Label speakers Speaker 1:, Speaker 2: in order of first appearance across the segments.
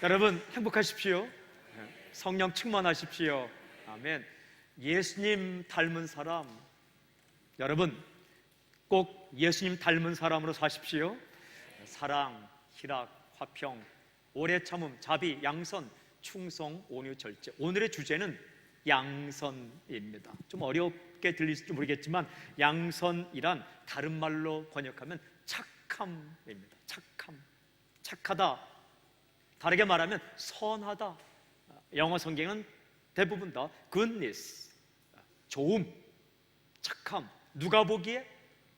Speaker 1: 여러분 행복하십시오. 성령 충만하십시오. 아멘. 예수님 닮은 사람, 여러분 꼭 예수님 닮은 사람으로 사십시오. 사랑, 희락, 화평, 오래 참음, 자비, 양선, 충성, 온유, 절제. 오늘의 주제는 양선입니다. 좀 어렵게 들릴지 모르겠지만 양선이란 다른 말로 번역하면 착함입니다. 착함, 착하다, 다르게 말하면 선하다. 영어 성경은 대부분 다 goodness, 좋음, 착함. 누가 보기에?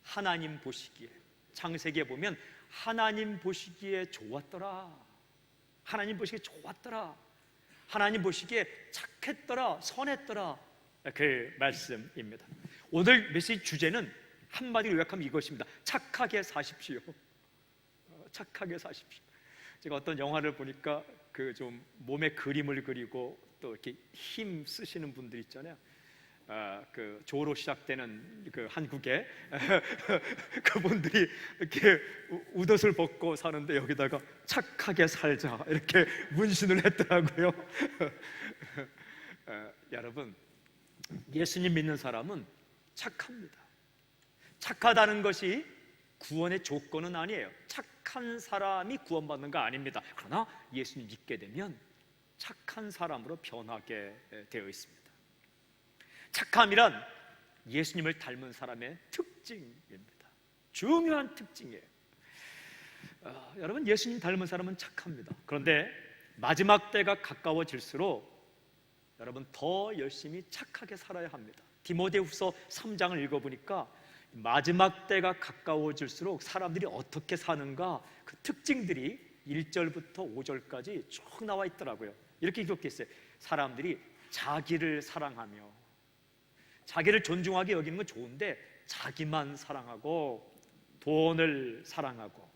Speaker 1: 하나님 보시기에. 창세기에 보면 하나님 보시기에 좋았더라, 하나님 보시기에 좋았더라, 하나님 보시기에 착했더라, 선했더라, 그 말씀입니다. 오늘 메시지 주제는 한마디로 요약하면 이것입니다. 착하게 사십시오. 착하게 사십시오. 제가 어떤 영화를 보니까 그 좀 몸에 그림을 그리고 또 이렇게 힘 쓰시는 분들 있잖아요. 그 조로 시작되는 그 한국에 그분들이 이렇게 웃옷을 벗고 사는데 여기다가 착하게 살자 이렇게 문신을 했더라고요. 여러분, 예수님 믿는 사람은 착합니다. 착하다는 것이 구원의 조건은 아니에요. 착한 사람이 구원받는 거 아닙니다. 그러나 예수님 믿게 되면 착한 사람으로 변하게 되어 있습니다. 착함이란 예수님을 닮은 사람의 특징입니다. 중요한 특징이에요. 여러분, 예수님 닮은 사람은 착합니다. 그런데 마지막 때가 가까워질수록 여러분 더 열심히 착하게 살아야 합니다. 디모데후서 3장을 읽어보니까 마지막 때가 가까워질수록 사람들이 어떻게 사는가, 그 특징들이 1절부터 5절까지 쭉 나와 있더라고요. 이렇게 기록되어 있어요. 사람들이 자기를 사랑하며, 자기를 존중하게 여기는 건 좋은데 자기만 사랑하고 돈을 사랑하고,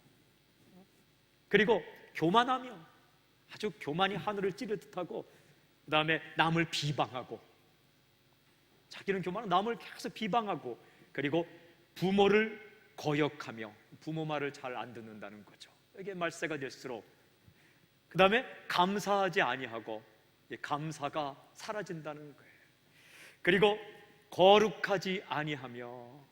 Speaker 1: 그리고 교만하며, 아주 교만이 하늘을 찌르 듯하고, 그 다음에 남을 비방하고, 자기는 교만하고 남을 계속 비방하고, 그리고 부모를 거역하며, 부모 말을 잘 안 듣는다는 거죠. 이게 말세가 될수록, 그 다음에 감사하지 아니하고, 감사가 사라진다는 거예요. 그리고 거룩하지 아니하며,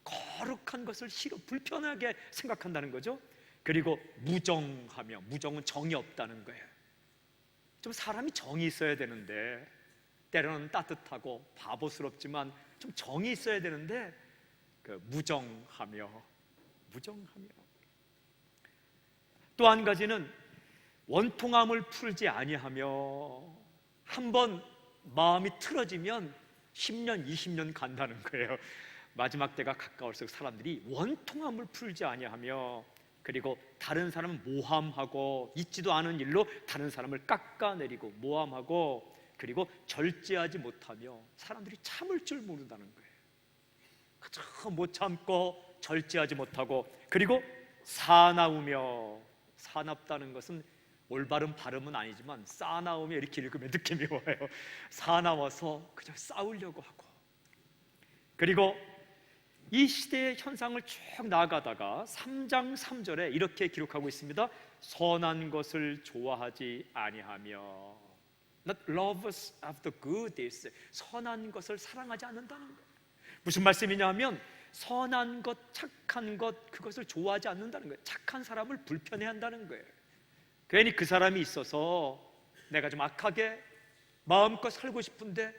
Speaker 1: 거룩한 것을 싫어, 불편하게 생각한다는 거죠. 그리고 무정하며, 무정은 정이 없다는 거예요. 좀 사람이 정이 있어야 되는데, 때로는 따뜻하고 바보스럽지만 좀 정이 있어야 되는데 그 무정하며. 또 한 가지는 원통함을 풀지 아니하며, 한번 마음이 틀어지면 10년, 20년 간다는 거예요. 마지막 때가 가까울수록 사람들이 원통함을 풀지 아니하며, 그리고 다른 사람은 모함하고, 있지도 않은 일로 다른 사람을 깎아내리고 모함하고, 그리고 절제하지 못하며, 사람들이 참을 줄 모른다는 거예요. 그저 못 참고 절제하지 못하고, 그리고 사나우며, 사납다는 것은 올바른 발음은 아니지만 싸나우며 이렇게 읽으면 느낌이 와요. 사나워서 그저 싸우려고 하고. 그리고 이 시대의 현상을 쭉 나아가다가 3장 3절에 이렇게 기록하고 있습니다. 선한 것을 좋아하지 아니하며, not lovers of the good, 선한 것을 사랑하지 않는다는 거예요. 무슨 말씀이냐 하면, 선한 것, 착한 것, 그것을 좋아하지 않는다는 거예요. 착한 사람을 불편해한다는 거예요. 괜히 그 사람이 있어서 내가 좀 악하게 마음껏 살고 싶은데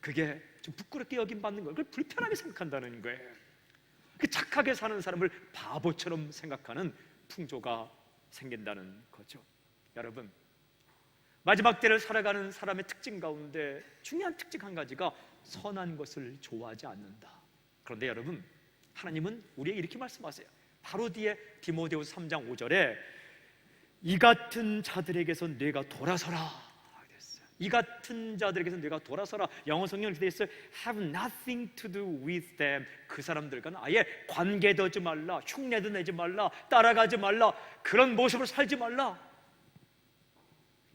Speaker 1: 그게 좀 부끄럽게 여김받는 거예요. 그걸 불편하게 생각한다는 거예요. 그 착하게 사는 사람을 바보처럼 생각하는 풍조가 생긴다는 거죠. 여러분, 마지막 때를 살아가는 사람의 특징 가운데 중요한 특징 한 가지가 선한 것을 좋아하지 않는다. 그런데 여러분, 하나님은 우리에게 이렇게 말씀하세요. 바로 뒤에 디모데후서 3장 5절에 이 같은 자들에게서 뇌가 돌아서라. 이 같은 자들에게서 뇌가 돌아서라. 영어 성경에 되어 있어요. Have nothing to do with them. 그 사람들과는 아예 관계도 하지 말라, 흉내도 내지 말라, 따라가지 말라, 그런 모습으로 살지 말라.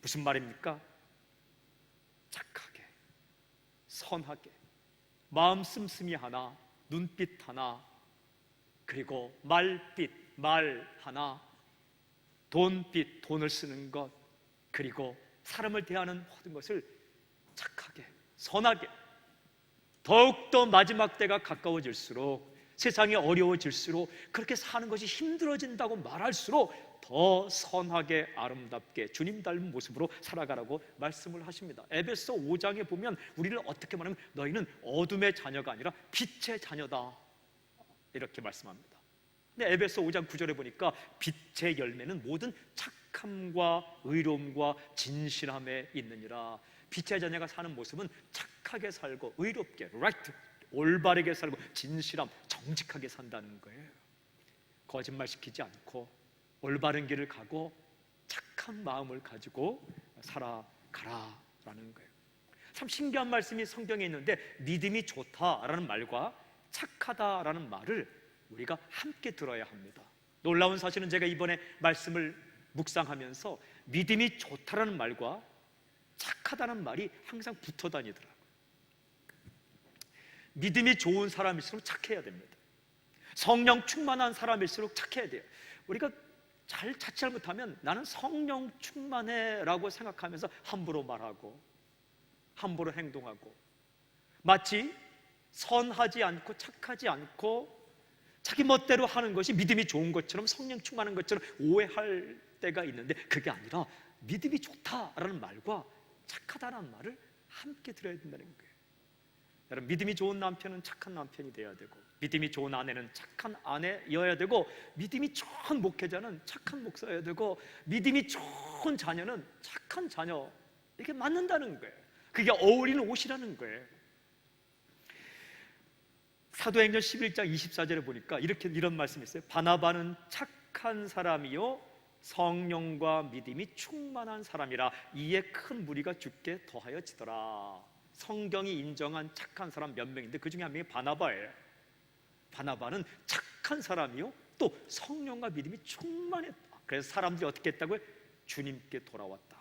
Speaker 1: 무슨 말입니까? 착하게, 선하게, 마음 씀씀이 하나, 눈빛 하나, 그리고 말 하나, 돈을 쓰는 것, 그리고 사람을 대하는 모든 것을 착하게, 선하게, 더욱더 마지막 때가 가까워질수록, 세상이 어려워질수록, 그렇게 사는 것이 힘들어진다고 말할수록 더 선하게, 아름답게 주님 닮은 모습으로 살아가라고 말씀을 하십니다. 에베소 5장에 보면 우리를 어떻게 말하면 너희는 어둠의 자녀가 아니라 빛의 자녀다, 이렇게 말씀합니다. 근데 에베소 5장 9절에 보니까 빛의 열매는 모든 착함과 의로움과 진실함에 있느니라. 빛의 자녀가 사는 모습은 착하게 살고 의롭게, right, 올바르게 살고 진실함, 정직하게 산다는 거예요. 거짓말 시키지 않고 올바른 길을 가고 착한 마음을 가지고 살아가라라는 거예요. 참 신기한 말씀이 성경에 있는데, 믿음이 좋다라는 말과 착하다라는 말을 우리가 함께 들어야 합니다. 놀라운 사실은 제가 이번에 말씀을 묵상하면서 믿음이 좋다라는 말과 착하다는 말이 항상 붙어 다니더라고요. 믿음이 좋은 사람일수록 착해야 됩니다. 성령 충만한 사람일수록 착해야 돼요. 우리가 자칫 잘못하면 나는 성령 충만해 라고 생각하면서 함부로 말하고 함부로 행동하고, 마치 선하지 않고 착하지 않고 자기 멋대로 하는 것이 믿음이 좋은 것처럼, 성령 충만한 것처럼 오해할 때가 있는데, 그게 아니라 믿음이 좋다라는 말과 착하다라는 말을 함께 들어야 된다는 거예요. 여러분, 믿음이 좋은 남편은 착한 남편이 되어야 되고, 믿음이 좋은 아내는 착한 아내여야 되고, 믿음이 좋은 목회자는 착한 목사여야 되고, 믿음이 좋은 자녀는 착한 자녀, 이게 맞는다는 거예요. 그게 어울리는 옷이라는 거예요. 사도행전 11장 24절에 보니까 이런 말씀이 있어요. 바나바는 착한 사람이요 성령과 믿음이 충만한 사람이라, 이에 큰 무리가 주께 더하여지더라. 성경이 인정한 착한 사람 몇 명인데 그 중에 한 명이 바나바예요. 바나바는 착한 사람이요 또 성령과 믿음이 충만했다. 그래서 사람들이 어떻게 했다고요? 주님께 돌아왔다.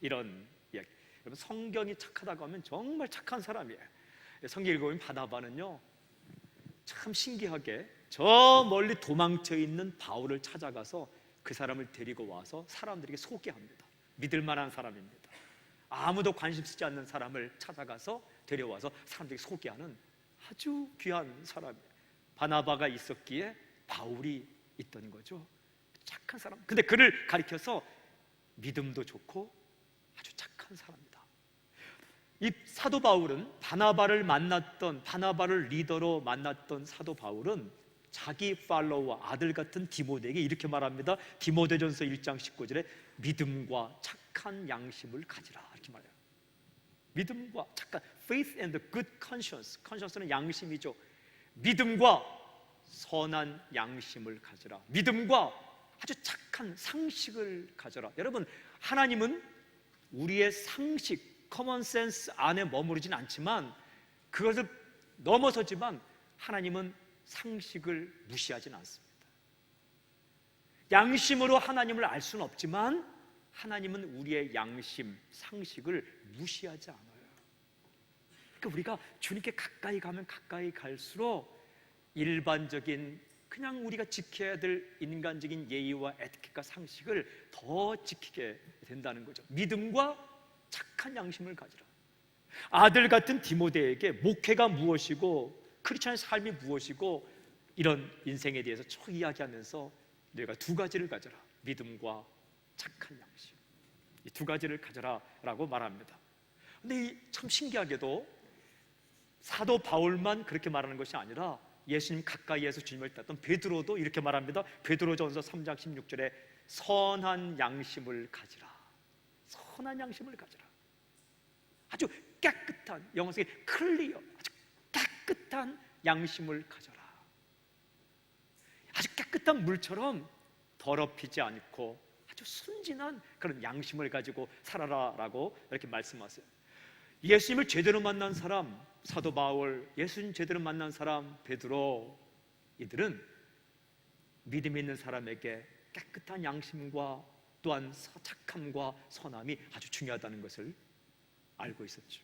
Speaker 1: 이런 이야기. 여러분, 성경이 착하다고 하면 정말 착한 사람이에요. 성경 읽어보면 바나바는요, 참 신기하게 저 멀리 도망쳐 있는 바울을 찾아가서 그 사람을 데리고 와서 사람들에게 소개합니다. 믿을 만한 사람입니다. 아무도 관심 쓰지 않는 사람을 찾아가서 데려와서 사람들에게 소개하는 아주 귀한 사람이에요. 바나바가 있었기에 바울이 있던 거죠. 착한 사람. 근데 그를 가리켜서 믿음도 좋고 아주 착한 사람이다. 이 사도 바울은 바나바를 리더로 만났던 사도 바울은 자기 팔로워, 아들 같은 디모데에게 이렇게 말합니다. 디모데전서 1장 19절에 믿음과 착한 양심을 가지라, 이렇게 말해요. 믿음과 착한, faith and good conscience. conscience는 양심이죠. 믿음과 선한 양심을 가지라. 믿음과 아주 착한 상식을 가져라. 여러분, 하나님은 우리의 상식, 커먼 센스 안에 머무르진 않지만, 그것을 넘어서지만 하나님은 상식을 무시하진 않습니다. 양심으로 하나님을 알 수는 없지만 하나님은 우리의 양심, 상식을 무시하지 않아요. 그러니까 우리가 주님께 가까이 가면 가까이 갈수록 일반적인, 그냥 우리가 지켜야 될 인간적인 예의와 에티켓과 상식을 더 지키게 된다는 거죠. 믿음과 착한 양심을 가지라. 아들 같은 디모데에게 목회가 무엇이고 크리스천의 삶이 무엇이고 이런 인생에 대해서 쭉 이야기하면서 너희가 두 가지를 가져라. 믿음과 착한 양심. 이 두 가지를 가져라라고 말합니다. 근데 참 신기하게도 사도 바울만 그렇게 말하는 것이 아니라 예수님 가까이에서 주님을 따랐던 베드로도 이렇게 말합니다. 베드로전서 3장 16절에 선한 양심을 가지라. 선한 양심을 가지라. 아주 깨끗한, 영어상에 클리어, 아주 깨끗한 양심을 가져라. 아주 깨끗한 물처럼 더럽히지 않고 아주 순진한 그런 양심을 가지고 살아라라고 이렇게 말씀하세요. 예수님을 제대로 만난 사람 사도 바울, 예수님 제대로 만난 사람 베드로, 이들은 믿음 있는 사람에게 깨끗한 양심과 또한 착함과 선함이 아주 중요하다는 것을 알고 있었죠.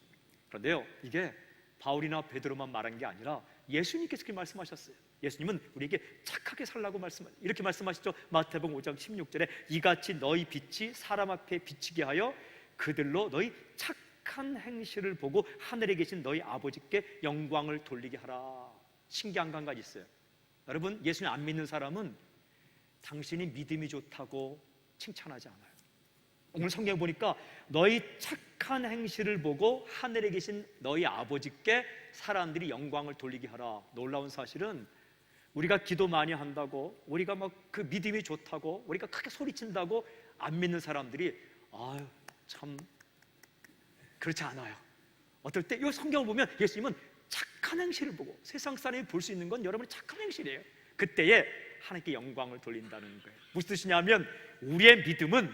Speaker 1: 그런데요, 이게 바울이나 베드로만 말한 게 아니라 예수님께서 그렇게 말씀하셨어요. 예수님은 우리에게 착하게 살라고 이렇게 말씀하시죠. 마태복음 5장 16절에 이같이 너희 빛이 사람 앞에 비치게 하여 그들로 너희 착한 행실을 보고 하늘에 계신 너희 아버지께 영광을 돌리게 하라. 신기한 거 한 가지 있어요. 여러분, 예수님 안 믿는 사람은 당신이 믿음이 좋다고 칭찬하지 않아요. 오늘 성경에 보니까 너희 착한 행실을 보고 하늘에 계신 너희 아버지께 사람들이 영광을 돌리게 하라. 놀라운 사실은 우리가 기도 많이 한다고, 우리가 막 그 믿음이 좋다고, 우리가 크게 소리친다고 안 믿는 사람들이 아유 참 그렇지 않아요. 어떨 때 이 성경을 보면 예수님은 착한 행실을 보고, 세상 사람이 볼 수 있는 건 여러분의 착한 행실이에요. 그때에 하나님께 영광을 돌린다는 거예요. 무슨 뜻이냐면 우리의 믿음은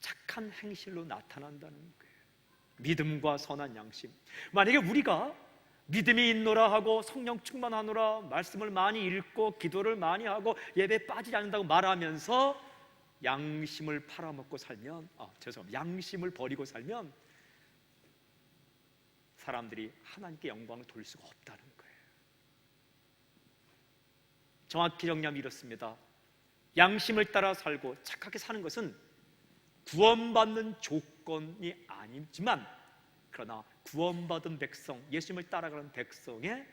Speaker 1: 착한 행실로 나타난다는 거예요. 믿음과 선한 양심. 만약에 우리가 믿음이 있노라 하고 성령 충만하노라 말씀을 많이 읽고 기도를 많이 하고 예배에 빠지지 않는다고 말하면서 양심을 팔아먹고 살면, 양심을 버리고 살면 사람들이 하나님께 영광을 돌릴 수가 없다는 거예요. 정확히 정리하면 이렇습니다. 양심을 따라 살고 착하게 사는 것은 구원받는 조건이 아니지만, 그러나 구원받은 백성, 예수님을 따라가는 백성의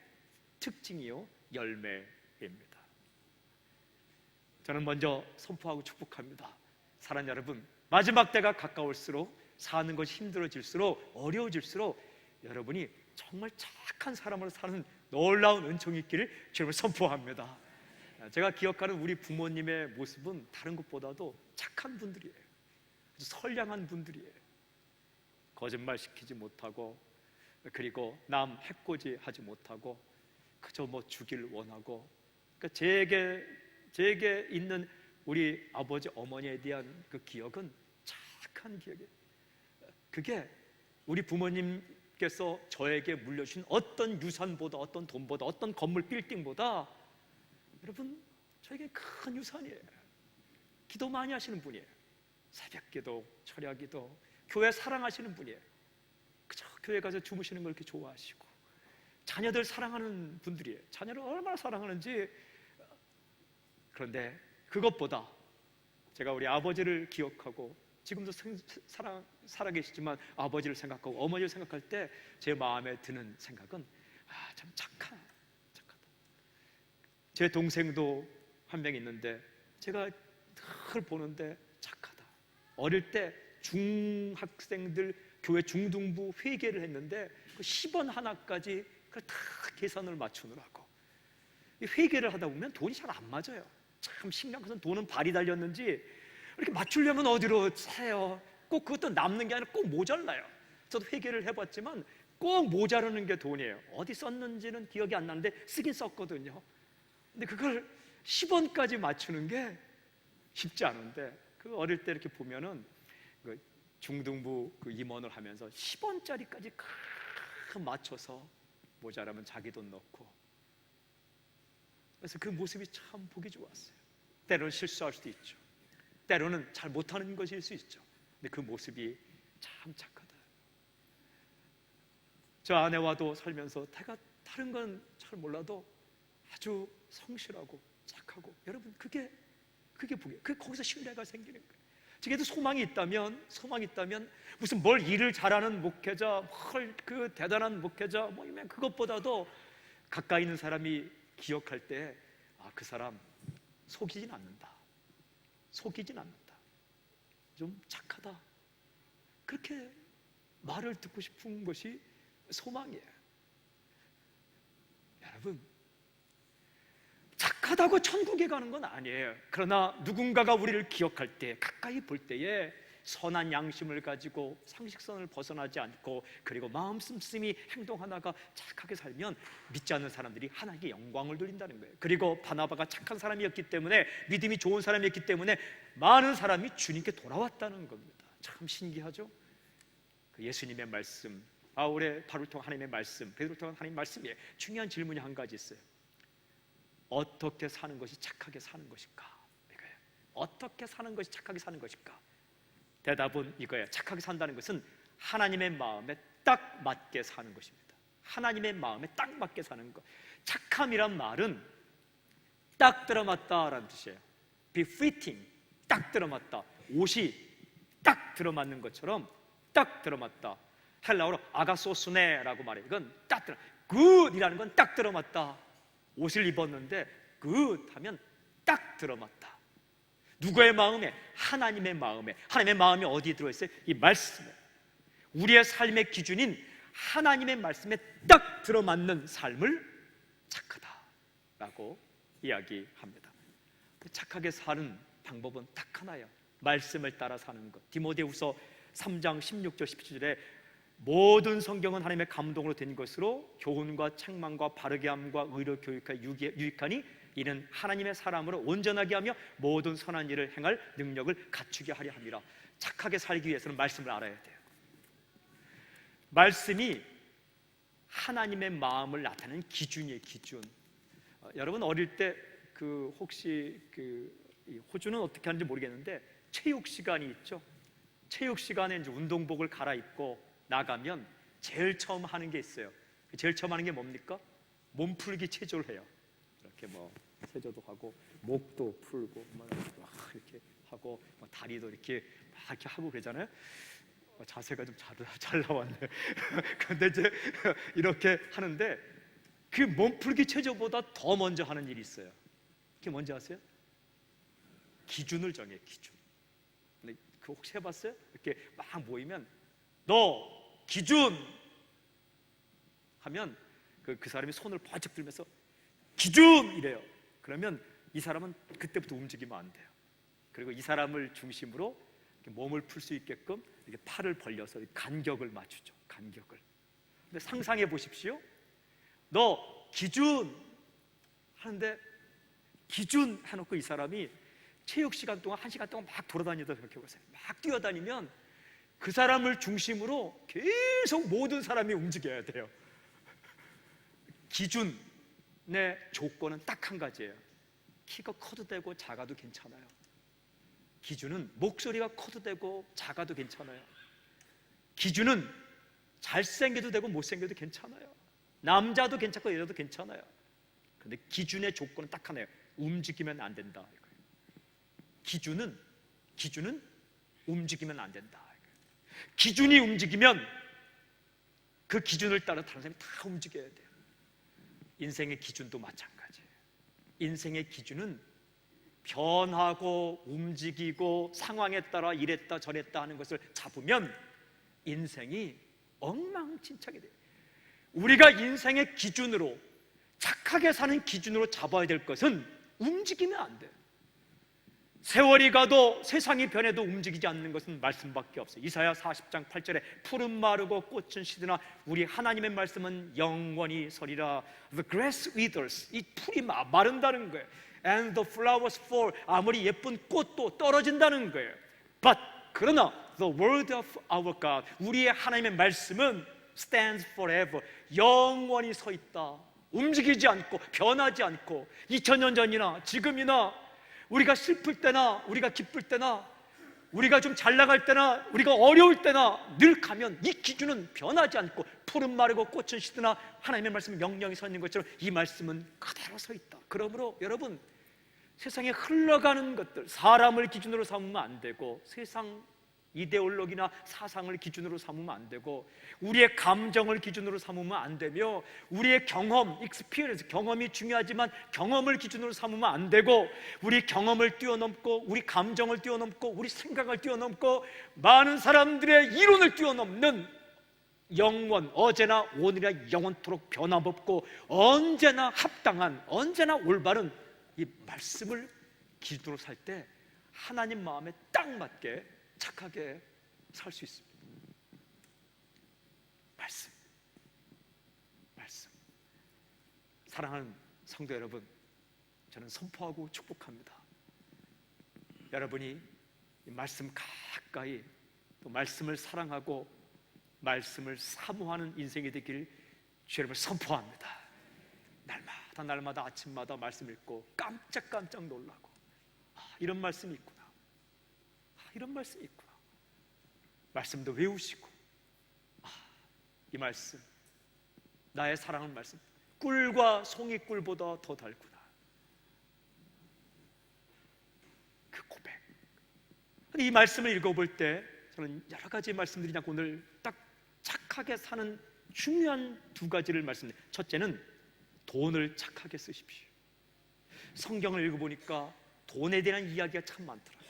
Speaker 1: 특징이요 열매입니다. 저는 먼저 선포하고 축복합니다. 사랑하는 여러분, 마지막 때가 가까울수록, 사는 것이 힘들어질수록, 어려워질수록 여러분이 정말 착한 사람으로 사는 놀라운 은총이 있기를 주님을 선포합니다. 제가 기억하는 우리 부모님의 모습은 다른 것보다도 착한 분들이에요. 아주 선량한 분들이에요. 거짓말 시키지 못하고, 그리고 남 해코지 하지 못하고, 그저 뭐 주길 원하고. 그러니까 제게 있는 우리 아버지 어머니에 대한 그 기억은 착한 기억이에요. 그게 우리 부모님께서 저에게 물려주신 어떤 유산보다, 어떤 돈보다, 어떤 건물 빌딩보다 여러분 저에게 큰 유산이에요. 기도 많이 하시는 분이에요. 새벽기도, 철야기도, 교회 사랑하시는 분이에요. 그저 교회 가서 주무시는 걸 이렇게 좋아하시고, 자녀들 사랑하는 분들이에요. 자녀를 얼마나 사랑하는지. 그런데 그것보다 제가 우리 아버지를 기억하고, 지금도 살아계시지만 아버지를 생각하고 어머니를 생각할 때 제 마음에 드는 생각은 참 착하다. 제 동생도 한 명 있는데 제가 늘 보는데 착하다. 어릴 때 중학생들 교회 중등부 회계를 했는데 그 10원 하나까지 그걸 다 계산을 맞추느라고, 회계를 하다 보면 돈이 잘 안 맞아요. 참 신경 써서 돈은 발이 달렸는지 이렇게 맞추려면 어디로 세요. 꼭 그것도 남는 게 아니라 꼭 모자라요. 저도 회계를 해봤지만 꼭 모자라는 게 돈이에요. 어디 썼는지는 기억이 안 나는데 쓰긴 썼거든요. 근데 그걸 10원까지 맞추는 게 쉽지 않은데, 그 어릴 때 이렇게 보면은 그 중등부 그 임원을 하면서 10원짜리까지 맞춰서 모자라면 자기 돈 넣고, 그래서 그 모습이 참 보기 좋았어요. 때로는 실수할 수도 있죠. 때로는 잘 못하는 것일 수 있죠. 근데 그 모습이 참 착하다. 저 아내와도 살면서 다른 건 잘 몰라도 아주 성실하고 착하고, 여러분 그게 보게, 거기서 신뢰가 생기는 거예요. 저게도 소망이 있다면 무슨 뭘 일을 잘하는 목회자, 그 대단한 목회자 뭐면 그것보다도 가까이 있는 사람이 기억할 때 그 사람 속이진 않는다. 좀 착하다. 그렇게 말을 듣고 싶은 것이 소망이에요. 여러분, 착하다고 천국에 가는 건 아니에요. 그러나 누군가가 우리를 기억할 때, 가까이 볼 때에 선한 양심을 가지고 상식선을 벗어나지 않고, 그리고 마음 씀씀이 행동 하나가 착하게 살면 믿지 않는 사람들이 하나님께 영광을 돌린다는 거예요. 그리고 바나바가 착한 사람이었기 때문에, 믿음이 좋은 사람이었기 때문에 많은 사람이 주님께 돌아왔다는 겁니다. 참 신기하죠? 그 예수님의 말씀, 바울의 바울을 통한 하나님의 말씀, 베드로를 통한 하나님의 말씀에 중요한 질문이 한 가지 있어요. 어떻게 사는 것이 착하게 사는 것일까? 이거예요. 어떻게 사는 것이 착하게 사는 것일까? 대답은 이거예요. 착하게 산다는 것은 하나님의 마음에 딱 맞게 사는 것입니다. 하나님의 마음에 딱 맞게 사는 것. 착함이란 말은 딱 들어맞다라는 뜻이에요. befitting, 딱 들어맞다. 옷이 딱 들어맞는 것처럼 딱 들어맞다. 헬라어로 아가소스네라고 말해요. 이건 딱 들어. 굿이라는 건 딱 들어맞다. 옷을 입었는데 굿 하면 딱 들어맞다. 누구의 마음에? 하나님의 마음에. 하나님의 마음이 어디에 들어있어요? 이 말씀에. 우리의 삶의 기준인 하나님의 말씀에 딱 들어맞는 삶을 착하다라고 이야기합니다. 착하게 사는 방법은 딱 하나예요. 말씀을 따라 사는 것. 디모데후서 3장 16절 17절에 모든 성경은 하나님의 감동으로 된 것으로 교훈과 책망과 바르게 함과 의로 교육하여 유익하니 이는 하나님의 사람으로 온전하게 하며 모든 선한 일을 행할 능력을 갖추게 하려 함이라. 착하게 살기 위해서는 말씀을 알아야 돼요. 말씀이 하나님의 마음을 나타내는 기준이에요. 기준. 여러분 어릴 때 혹시 호주는 어떻게 하는지 모르겠는데 체육 시간이 있죠. 체육 시간에 이제 운동복을 갈아입고 나가면 제일 처음 하는 게 있어요. 제일 처음 하는 게 뭡니까? 몸풀기 체조를 해요. 이렇게 체조도 하고 목도 풀고 막 이렇게 하고 다리도 이렇게 막 이렇게 하고 그러잖아요. 자세가 좀 잘 나왔네. 근데 이제 이렇게 하는데 그 몸풀기 체조보다 더 먼저 하는 일이 있어요. 그게 뭔지 아세요? 기준을 정해요. 기준. 근데 혹시 해봤어요? 이렇게 막 모이면 너 기준 하면 그 사람이 손을 번쩍 들면서 기준 이래요. 그러면 이 사람은 그때부터 움직이면 안 돼요. 그리고 이 사람을 중심으로 몸을 풀 수 있게끔 이렇게 팔을 벌려서 간격을 맞추죠. 간격을. 근데 상상해 보십시오. 너 기준 하는데 기준 해놓고 이 사람이 체육 시간 동안 1시간 동안 막 돌아다니다 생각해 보세요. 막 뛰어다니면 그 사람을 중심으로 계속 모든 사람이 움직여야 돼요. 기준의 조건은 딱 한 가지예요. 키가 커도 되고 작아도 괜찮아요. 기준은 목소리가 커도 되고 작아도 괜찮아요. 기준은 잘생겨도 되고 못생겨도 괜찮아요. 남자도 괜찮고 여자도 괜찮아요. 그런데 기준의 조건은 딱 하나예요. 움직이면 안 된다. 기준은 움직이면 안 된다. 기준이 움직이면 그 기준을 따라 다른 사람이 다 움직여야 돼요. 인생의 기준도 마찬가지예요. 인생의 기준은 변하고 움직이고 상황에 따라 이랬다 저랬다 하는 것을 잡으면 인생이 엉망진창이 돼요. 우리가 인생의 기준으로 착하게 사는 기준으로 잡아야 될 것은 움직이면 안 돼요. 세월이 가도 세상이 변해도 움직이지 않는 것은 말씀밖에 없어요. 이사야 40장 8절에 푸른 마르고 꽃은 시드나 우리 하나님의 말씀은 영원히 서리라. The grass withers, 이 풀이 마른다는 거예요. And the flowers fall, 아무리 예쁜 꽃도 떨어진다는 거예요. But 그러나 the word of our God, 우리의 하나님의 말씀은 stands forever, 영원히 서 있다. 움직이지 않고 변하지 않고 2000년 전이나 지금이나 우리가 슬플 때나 우리가 기쁠 때나 우리가 좀 잘 나갈 때나 우리가 어려울 때나 늘 가면 이 기준은 변하지 않고 푸른 마르고 꽃은 시드나 하나님의 말씀은 영영이 서 있는 것처럼 이 말씀은 그대로 서 있다. 그러므로 여러분 세상에 흘러가는 것들 사람을 기준으로 삼으면 안 되고 세상 이데올로기나 사상을 기준으로 삼으면 안 되고 우리의 감정을 기준으로 삼으면 안 되며 우리의 경험, experience, 경험이 중요하지만 경험을 기준으로 삼으면 안 되고 우리 경험을 뛰어넘고 우리 감정을 뛰어넘고 우리 생각을 뛰어넘고 많은 사람들의 이론을 뛰어넘는 영원, 어제나 오늘이나 영원토록 변함없고 언제나 합당한, 언제나 올바른 이 말씀을 기준으로 살 때 하나님 마음에 딱 맞게 착하게 살 수 있습니다. 말씀. 사랑하는 성도 여러분, 저는 선포하고 축복합니다. 여러분이 이 말씀 가까이 또 말씀을 사랑하고 말씀을 사모하는 인생이 되길 주 여러분을 선포합니다. 날마다 아침마다 말씀 읽고 깜짝 놀라고 이런 말씀이 있구나. 이런 말씀이 있구나. 말씀도 외우시고 이 말씀 나의 사랑하는 말씀 꿀과 송이꿀보다 더 달구나. 이 말씀을 읽어볼 때 저는 여러 가지 말씀드리지 않고 오늘 딱 착하게 사는 중요한 두 가지를 말씀드립니다. 첫째는 돈을 착하게 쓰십시오. 성경을 읽어보니까 돈에 대한 이야기가 참 많더라고요.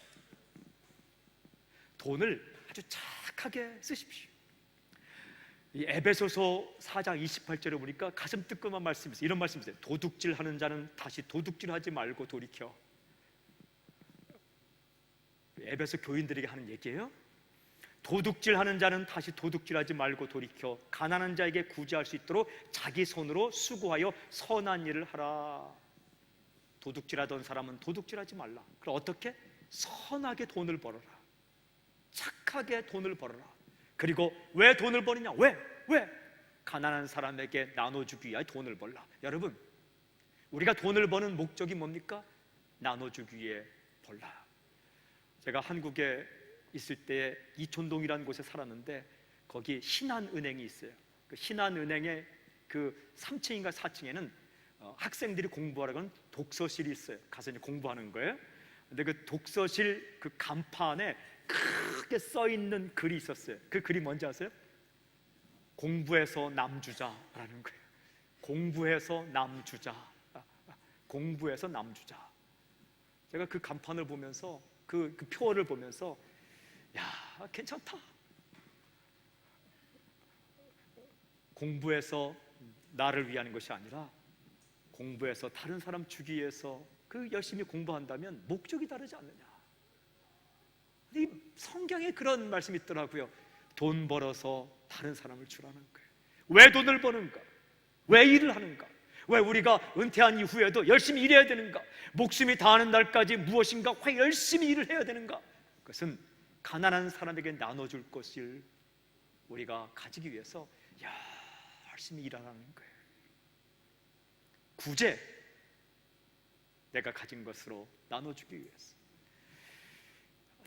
Speaker 1: 돈을 아주 착하게 쓰십시오. 이 에베소서 4장 28절에 보니까 가슴 뜨끔한 말씀이 있어요. 이런 말씀이 있어요. 도둑질하는 자는 다시 도둑질하지 말고 돌이켜. 에베소 교인들에게 하는 얘기예요. 도둑질하는 자는 다시 도둑질하지 말고 돌이켜 가난한 자에게 구제할 수 있도록 자기 손으로 수고하여 선한 일을 하라. 도둑질하던 사람은 도둑질하지 말라. 그럼 어떻게? 선하게 돈을 벌어라. 착하게 돈을 벌어라. 그리고 왜 돈을 버느냐? 왜? 가난한 사람에게 나눠주기 위하여 돈을 벌라. 여러분, 우리가 돈을 버는 목적이 뭡니까? 나눠주기 위해 벌라. 제가 한국에 있을 때 이촌동이라는 곳에 살았는데 거기 신한은행이 있어요. 그 신한은행의 그 3층인가 4층에는 학생들이 공부하라고 하는 독서실이 있어요. 가서 이제 공부하는 거예요. 근데 그 독서실 그 간판에 크게 써 있는 글이 있었어요. 그 글이 뭔지 아세요? 공부해서 남주자라는 거예요. 공부해서 남주자. 공부해서 남주자. 제가 그 간판을 보면서 그 표어를 보면서 야, 괜찮다. 공부해서 나를 위한 것이 아니라 공부해서 다른 사람 주기 위해서 그 열심히 공부한다면 목적이 다르지 않느냐. 이 성경에 그런 말씀이 있더라고요. 돈 벌어서 다른 사람을 주라는 거예요. 왜 돈을 버는가? 왜 일을 하는가? 왜 우리가 은퇴한 이후에도 열심히 일해야 되는가? 목숨이 다하는 날까지 무엇인가 열심히 일을 해야 되는가? 그것은 가난한 사람에게 나눠줄 것을 우리가 가지기 위해서 열심히 일하라는 거예요. 구제, 내가 가진 것으로 나눠주기 위해서.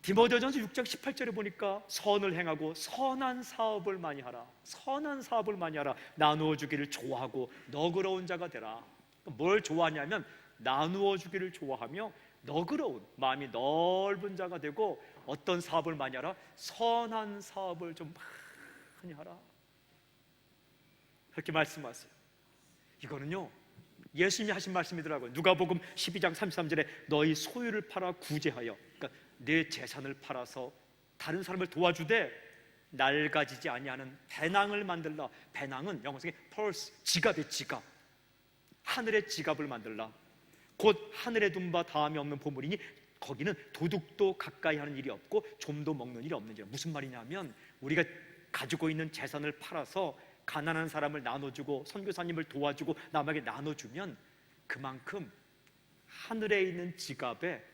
Speaker 1: 디모데전서 6장 18절에 보니까 선을 행하고 선한 사업을 많이 하라. 선한 사업을 많이 하라. 나누어 주기를 좋아하고 너그러운 자가 되라. 뭘 좋아하냐면 나누어 주기를 좋아하며 너그러운, 마음이 넓은 자가 되고 어떤 사업을 많이 하라? 선한 사업을 좀 많이 하라. 그렇게 말씀하세요. 이거는요 예수님이 하신 말씀이더라고요. 누가복음 12장 33절에 너희 소유를 팔아 구제하여, 그러니까 내 재산을 팔아서 다른 사람을 도와주되 낡아지지 아니하는 배낭을 만들라. 배낭은 영어성에 purse, 지갑의 지갑. 하늘의 지갑을 만들라. 곧 하늘에 둔 바 다함이 없는 보물이니 거기는 도둑도 가까이 하는 일이 없고 좀도 먹는 일이 없는 줄. 무슨 말이냐면 우리가 가지고 있는 재산을 팔아서 가난한 사람을 나눠주고 선교사님을 도와주고 남에게 나눠주면 그만큼 하늘에 있는 지갑에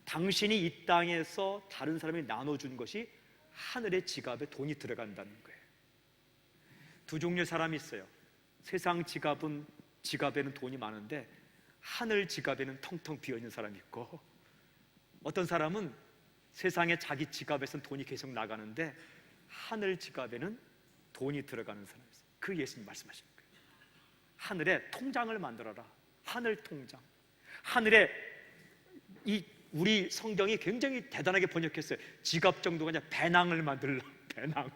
Speaker 1: 당신이 이 땅에서 다른 사람이 나눠준 것이 하늘의 지갑에 돈이 들어간다는 거예요. 두 종류의 사람이 있어요. 세상 지갑에는 돈이 많은데 하늘 지갑에는 텅텅 비어있는 사람이 있고, 어떤 사람은 세상에 자기 지갑에서는 돈이 계속 나가는데 하늘 지갑에는 돈이 들어가는 사람이 있어요. 그 예수님 말씀하시는 거예요. 하늘에 통장을 만들어라. 하늘 통장. 하늘에 우리 성경이 굉장히 대단하게 번역했어요. 지갑 정도가 아니라 배낭을 만들라. 배낭.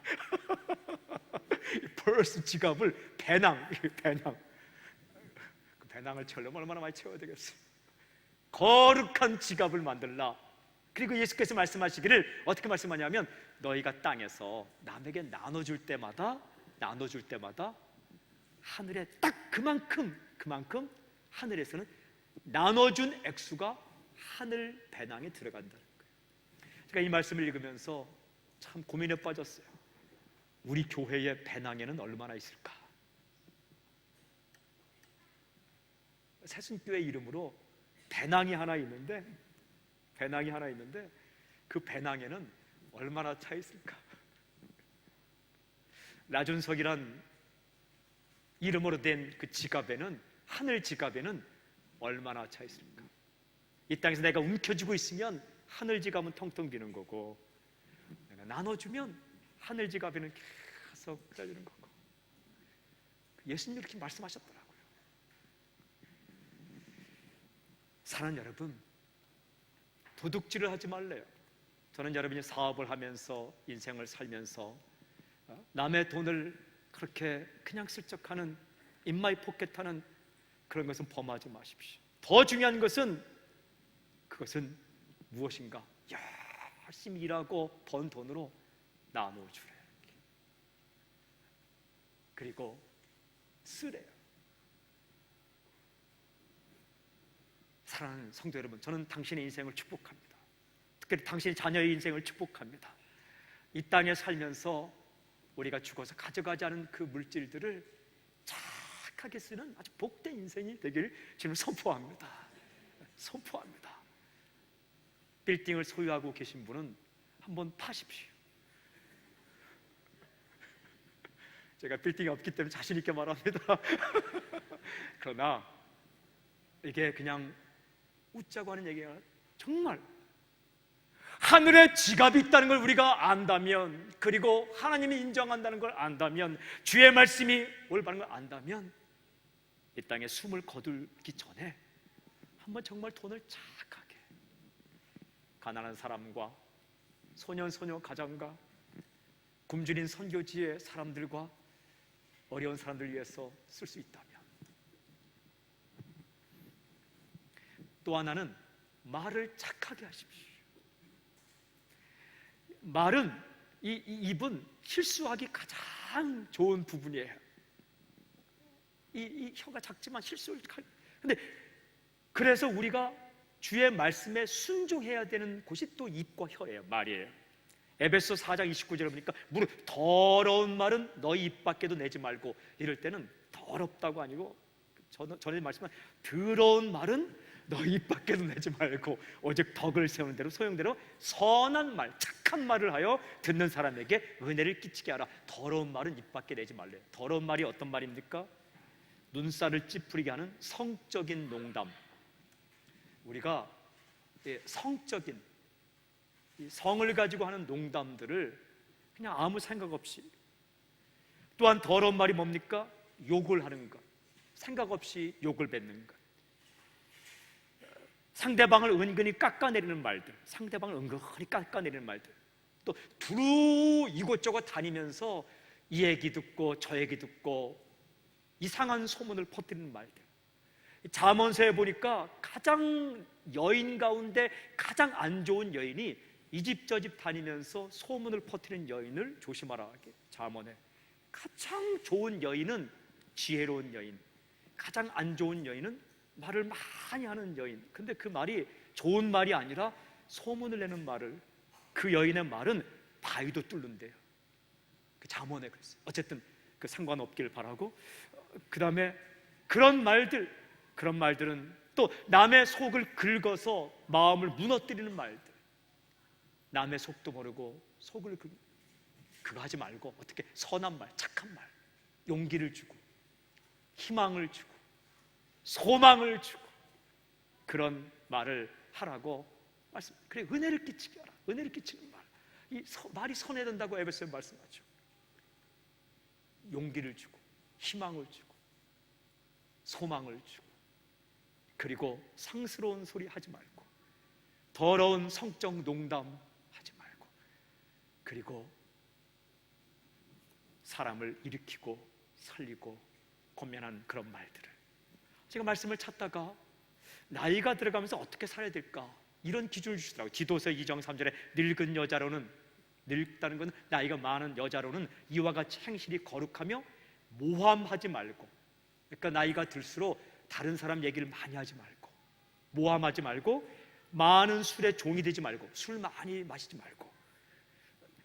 Speaker 1: 퍼스 지갑을 배낭. 그 배낭을 채우려면 얼마나 많이 채워야 되겠어요. 거룩한 지갑을 만들라. 그리고 예수께서 말씀하시기를 어떻게 말씀하냐면 너희가 땅에서 남에게 나눠줄 때마다 하늘에 딱 그만큼 하늘에서는 나눠준 액수가 하늘 배낭에 들어간다는 거예요. 제가 이 말씀을 읽으면서 참 고민에 빠졌어요. 우리 교회의 배낭에는 얼마나 있을까? 새순교회 이름으로 배낭이 하나 있는데 그 배낭에는 얼마나 차 있을까? 나준석이란 이름으로 된 그 지갑에는, 하늘 지갑에는 얼마나 차 있을까? 이 땅에서 내가 움켜쥐고 있으면 하늘 지갑은 텅텅 비는 거고, 내가 나눠주면 하늘 지갑에는 계속 끌어지는 거고. 예수님이 이렇게 말씀하셨더라고요. 사랑하는 여러분, 도둑질을 하지 말래요. 저는 여러분이 사업을 하면서 인생을 살면서 남의 돈을 그렇게 그냥 슬쩍 하는 인마이 포켓 하는 그런 것은 범하지 마십시오. 더 중요한 것은 그것은 무엇인가? 열심히 일하고 번 돈으로 나눠주래요. 그리고 쓰래요. 사랑하는 성도 여러분, 저는 당신의 인생을 축복합니다. 특별히 당신의 자녀의 인생을 축복합니다. 이 땅에 살면서 우리가 죽어서 가져가지 않은 그 물질들을 착하게 쓰는 아주 복된 인생이 되기를 지금 선포합니다. 선포합니다. 빌딩을 소유하고 계신 분은 한번 파십시오. 제가 빌딩이 없기 때문에 자신 있게 말합니다. 그러나 이게 그냥 웃자고 하는 얘기가 정말 하늘에 지갑이 있다는 걸 우리가 안다면, 그리고 하나님이 인정한다는 걸 안다면, 주의 말씀이 올바른 걸 안다면 이 땅에 숨을 거두기 전에 한번 정말 돈을 착하게 가난한 사람과 소년 소녀 가정과 굶주린 선교지의 사람들과 어려운 사람들 위해서 쓸 수 있다면, 또 하나는 말을 착하게 하십시오. 말은 이 입은 실수하기 가장 좋은 부분이에요. 이 혀가 작지만 실수를 근데 그래서 우리가 주의 말씀에 순종해야 되는 곳이 또 입과 혀예요. 말이에요. 에베소 4장 29절에 보니까 무릇 더러운 말은 너희 입 밖에도 내지 말고, 이럴 때는 더럽다고 아니고 전에 말씀한 더러운 말은 너희 입 밖에도 내지 말고 오직 덕을 세우는 대로 소용대로 선한 말, 착한 말을 하여 듣는 사람에게 은혜를 끼치게 하라. 더러운 말은 입 밖에 내지 말래요. 더러운 말이 어떤 말입니까? 눈살을 찌푸리게 하는 성적인 농담. 우리가 성적인 성을 가지고 하는 농담들을 그냥 아무 생각 없이, 또한 더러운 말이 뭡니까? 욕을 하는 것, 생각 없이 욕을 뱉는 것, 상대방을 은근히 깎아내리는 말들, 상대방을 은근히 깎아내리는 말들, 또 두루 이곳저곳 다니면서 이 얘기 듣고 저 얘기 듣고 이상한 소문을 퍼뜨리는 말들. 잠언서에 보니까 가장 여인 가운데 가장 안 좋은 여인이 이 집 저 집 다니면서 소문을 퍼뜨리는 여인을 조심하라. 잠언에 가장 좋은 여인은 지혜로운 여인, 가장 안 좋은 여인은 말을 많이 하는 여인. 근데 그 말이 좋은 말이 아니라 소문을 내는 말을, 그 여인의 말은 바위도 뚫는데요. 그 잠언에 그랬어요. 어쨌든 그 상관없길 바라고, 그 다음에 그런 말들은 또 남의 속을 긁어서 마음을 무너뜨리는 말들, 남의 속도 모르고 속을 그거 하지 말고 어떻게 선한 말, 착한 말, 용기를 주고 희망을 주고 소망을 주고 그런 말을 하라고 말씀. 그래, 은혜를 끼치게 하라. 은혜를 끼치는 말. 말이 선해된다고 에베소에 말씀하죠. 용기를 주고 희망을 주고 소망을 주고, 그리고 상스러운 소리 하지 말고 더러운 성적 농담 하지 말고, 그리고 사람을 일으키고 살리고 권면하는 그런 말들을. 제가 말씀을 찾다가 나이가 들어가면서 어떻게 살아야 될까, 이런 기준을 주시더라고요. 디도서 2장 3절에 늙은 여자로는, 늙다는 것은 나이가 많은 여자로는 이와 같이 행실이 거룩하며 모함하지 말고, 그러니까 나이가 들수록 다른 사람 얘기를 많이 하지 말고, 모함하지 말고, 많은 술에 종이 되지 말고, 술 많이 마시지 말고,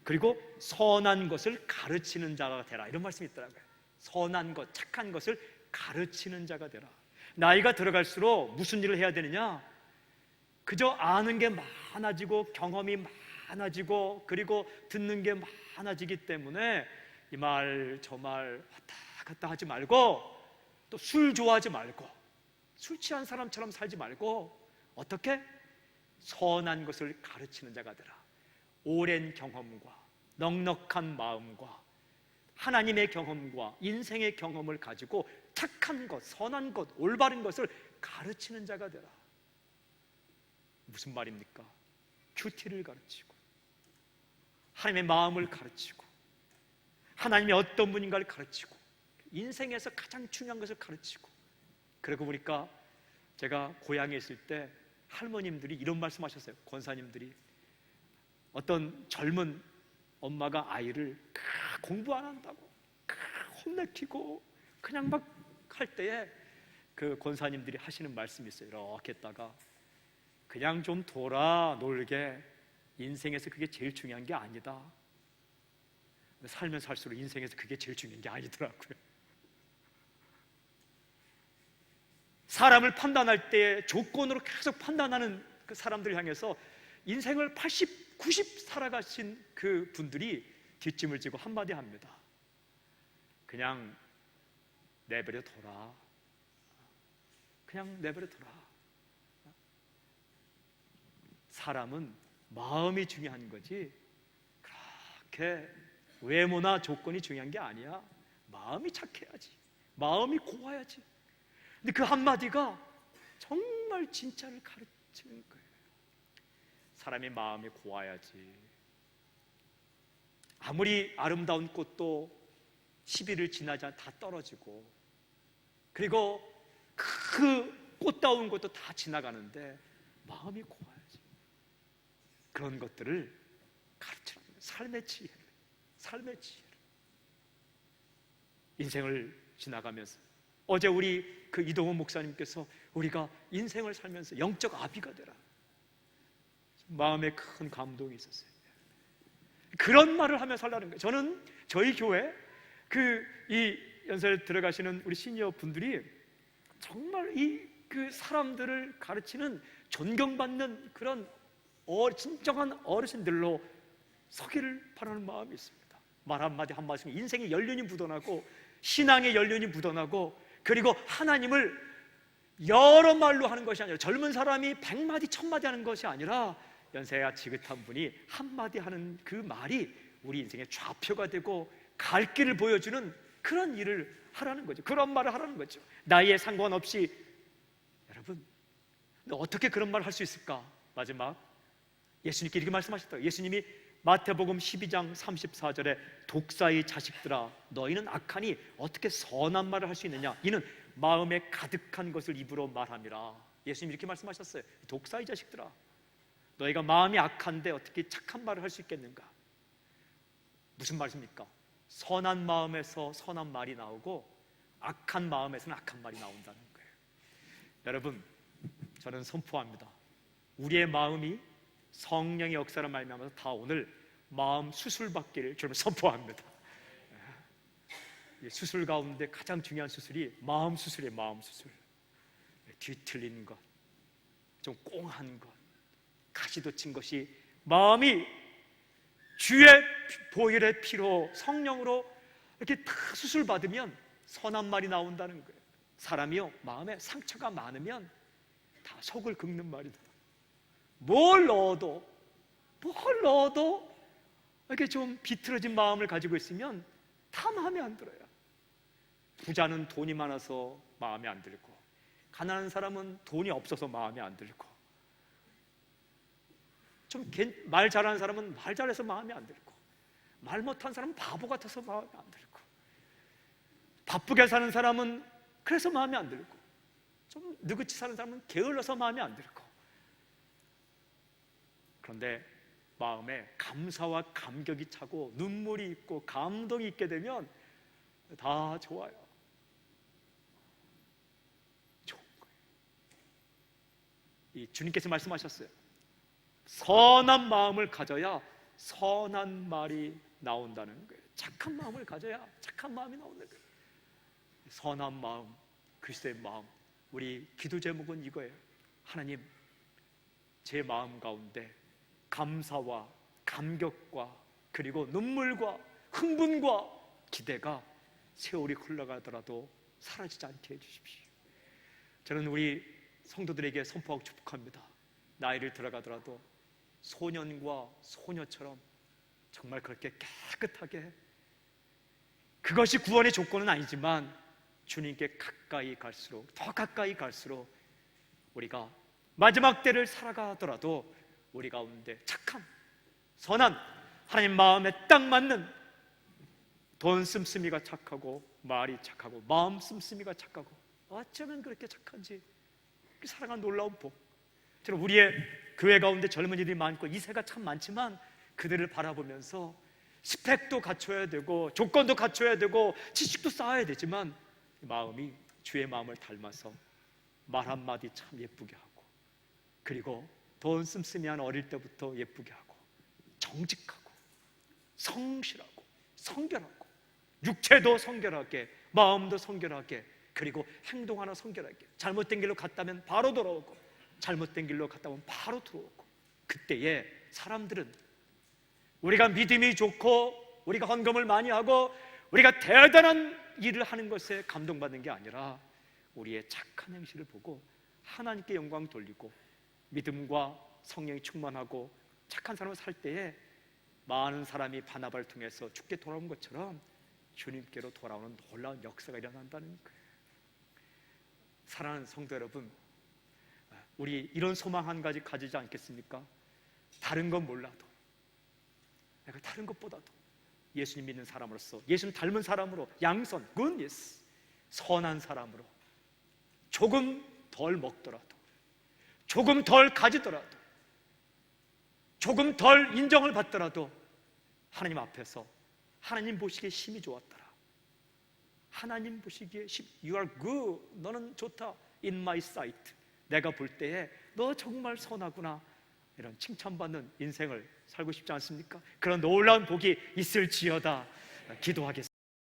Speaker 1: 그리고 선한 것을 가르치는 자가 되라, 이런 말씀이 있더라고요. 선한 것, 착한 것을 가르치는 자가 되라. 나이가 들어갈수록 무슨 일을 해야 되느냐? 그저 아는 게 많아지고 경험이 많아지고 그리고 듣는 게 많아지기 때문에 이 말 저 말 왔다 갔다 하지 말고, 또 술 좋아하지 말고 술 취한 사람처럼 살지 말고, 어떻게? 선한 것을 가르치는 자가 되라. 오랜 경험과 넉넉한 마음과 하나님의 경험과 인생의 경험을 가지고 착한 것, 선한 것, 올바른 것을 가르치는 자가 되라. 무슨 말입니까? 큐티를 가르치고 하나님의 마음을 가르치고 하나님이 어떤 분인가를 가르치고 인생에서 가장 중요한 것을 가르치고, 그러고 보니까 제가 고향에 있을 때 할머님들이 이런 말씀하셨어요. 권사님들이 어떤 젊은 엄마가 아이를 공부 안 한다고 혼내키고 그냥 막 할 때에 그 권사님들이 하시는 말씀이 있어요. 이렇게 했다가 그냥 좀 놀게, 인생에서 그게 제일 중요한 게 아니다. 살면 살수록 인생에서 그게 제일 중요한 게 아니더라고요. 사람을 판단할 때 조건으로 계속 판단하는 그 사람들 향해서 인생을 80, 90 살아가신 그 분들이 뒷짐을 지고 한마디 합니다. 그냥 내버려 둬라. 그냥 내버려 둬라. 사람은 마음이 중요한 거지 그렇게 외모나 조건이 중요한 게 아니야. 마음이 착해야지, 마음이 고와야지. 근데 그 한마디가 정말 진짜를 가르치는 거예요. 사람의 마음이 고와야지. 아무리 아름다운 꽃도 10일을 지나지 않아 다 떨어지고, 그리고 그 꽃다운 것도 다 지나가는데 마음이 고와야지. 그런 것들을 가르치는 거예요. 삶의 지혜를. 인생을 지나가면서 어제 우리 그 이동원 목사님께서 우리가 인생을 살면서 영적 아비가 되라, 마음에 큰 감동이 있었어요. 그런 말을 하며 살라는 거예요. 저는 저희 교회 이 연세를 들어가시는 우리 시니어 분들이 정말 그 사람들을 가르치는 존경받는 그런 진정한 어르신들로 서기를 바라는 마음이 있습니다. 말 한마디 한마디 인생의 연륜이 묻어나고 신앙의 연륜이 묻어나고, 그리고 하나님을 여러 말로 하는 것이 아니라, 젊은 사람이 100마디 1000마디 하는 것이 아니라 연세가 지긋한 분이 한마디 하는 그 말이 우리 인생의 좌표가 되고 갈 길을 보여주는 그런 일을 하라는 거죠. 그런 말을 하라는 거죠. 나이에 상관없이. 여러분, 어떻게 그런 말을 할 수 있을까? 마지막 예수님께 이렇게 말씀하셨다. 예수님이 마태복음 12장 34절에 독사의 자식들아 너희는 악하니 어떻게 선한 말을 할 수 있느냐, 이는 마음에 가득한 것을 입으로 말함이라. 예수님이 이렇게 말씀하셨어요. 독사의 자식들아, 너희가 마음이 악한데 어떻게 착한 말을 할 수 있겠는가? 무슨 말입니까? 선한 마음에서 선한 말이 나오고 악한 마음에서는 악한 말이 나온다는 거예요. 여러분, 저는 선포합니다. 우리의 마음이 성령의 역사를 말미암아서 다 오늘 마음 수술 받기를 저는 선포합니다. 수술 가운데 가장 중요한 수술이 마음 수술이에요. 마음 수술. 뒤틀린 것, 좀 꽁한 것, 가시도 친 것이 마음이 주의 보혈의 피로 성령으로 이렇게 다 수술 받으면 선한 말이 나온다는 거예요. 사람이요, 마음에 상처가 많으면 다 속을 긁는 말이다. 뭘 넣어도 이렇게 좀 비틀어진 마음을 가지고 있으면 다 마음에 안 들어요. 부자는 돈이 많아서 마음에 안 들고, 가난한 사람은 돈이 없어서 마음에 안 들고, 좀 말 잘하는 사람은 말 잘해서 마음에 안 들고, 말 못한 사람은 바보 같아서 마음에 안 들고, 바쁘게 사는 사람은 그래서 마음에 안 들고, 좀 느긋이 사는 사람은 게을러서 마음에 안 들고. 그런데 마음에 감사와 감격이 차고 눈물이 있고 감동이 있게 되면 다 좋아요. 좋은 거예요. 이 주님께서 말씀하셨어요. 선한 마음을 가져야 선한 말이 나온다는 거예요. 착한 마음을 가져야 착한 마음이 나오는 거예요. 선한 마음, 그리스도의 마음. 우리 기도 제목은 이거예요. 하나님, 제 마음 가운데 감사와 감격과 그리고 눈물과 흥분과 기대가 세월이 흘러가더라도 사라지지 않게 해주십시오. 저는 우리 성도들에게 선포하고 축복합니다. 나이를 들어가더라도 소년과 소녀처럼 정말 그렇게 깨끗하게, 그것이 구원의 조건은 아니지만 주님께 가까이 갈수록, 더 가까이 갈수록 우리가 마지막 때를 살아가더라도 우리 가운데 착한, 선한, 하나님 마음에 딱 맞는 돈 씀씀이가 착하고 말이 착하고 마음 씀씀이가 착하고 어쩌면 그렇게 착한지 사랑한 놀라운 복. 저는 우리의 교회 가운데 젊은이들이 많고 이세가 참 많지만 그들을 바라보면서 스펙도 갖춰야 되고 조건도 갖춰야 되고 지식도 쌓아야 되지만 마음이 주의 마음을 닮아서 말 한마디 참 예쁘게 하고 그리고 돈 씀씀이한 어릴 때부터 예쁘게 하고 정직하고 성실하고 성결하고 육체도 성결하게 마음도 성결하게 그리고 행동 하나 성결하게 잘못된 길로 갔다면 바로 돌아오고 잘못된 길로 갔다 오면 바로 들어오고 그때에 사람들은 우리가 믿음이 좋고 우리가 헌금을 많이 하고 우리가 대단한 일을 하는 것에 감동받는 게 아니라 우리의 착한 행실을 보고 하나님께 영광 돌리고 믿음과 성령이 충만하고 착한 사람을 살 때에 많은 사람이 바나바를 통해서 주께 돌아온 것처럼 주님께로 돌아오는 놀라운 역사가 일어난다는 거예요. 사랑하는 성도 여러분, 우리 이런 소망 한 가지 가지지 않겠습니까? 다른 건 몰라도 내가 다른 것보다도 예수님 믿는 사람으로서 예수님 닮은 사람으로 양선, goodness, 선한 사람으로 조금 덜 먹더라도 조금 덜 가지더라도 조금 덜 인정을 받더라도 하나님 앞에서 하나님 보시기에 심히 좋았더라. 하나님 보시기에 You are good. 너는 좋다. In my sight. 내가 볼 때에 너 정말 선하구나. 이런 칭찬받는 인생을 살고 싶지 않습니까? 그런 놀라운 복이 있을지어다. 기도하겠습니다.